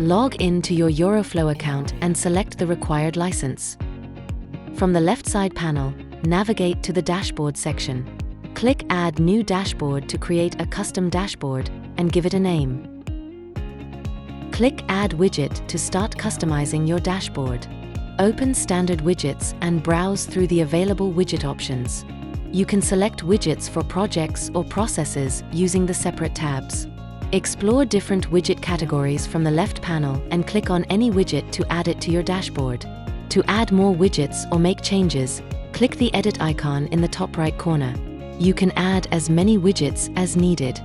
Log in to your Yoroflow account and select the required license. From the left side panel, navigate to the Dashboard section. Click Add New Dashboard to create a custom dashboard and give it a name. Click Add Widget to start customizing your dashboard. Open Standard Widgets and browse through the available widget options. You can select widgets for projects or processes using the separate tabs. Explore different widget categories from the left panel and click on any widget to add it to your dashboard. To add more widgets or make changes, click the edit icon in the top right corner. You can add as many widgets as needed.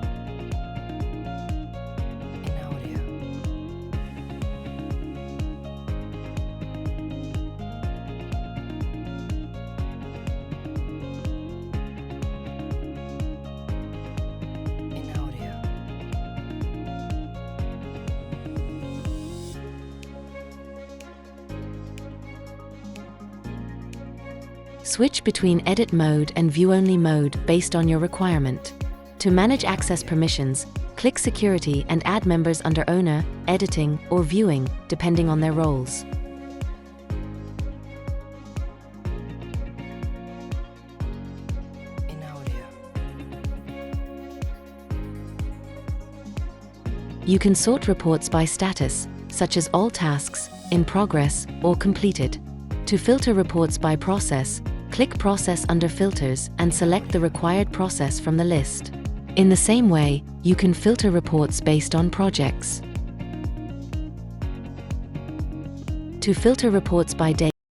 Switch between edit mode and view-only mode based on your requirement. To manage access permissions, click Security and add members under Owner, Editing, or Viewing, depending on their roles. You can sort reports by status, such as all tasks, in progress, or completed. To filter reports by process, click Process under Filters and select the required process from the list. In the same way, you can filter reports based on projects. To filter reports by date,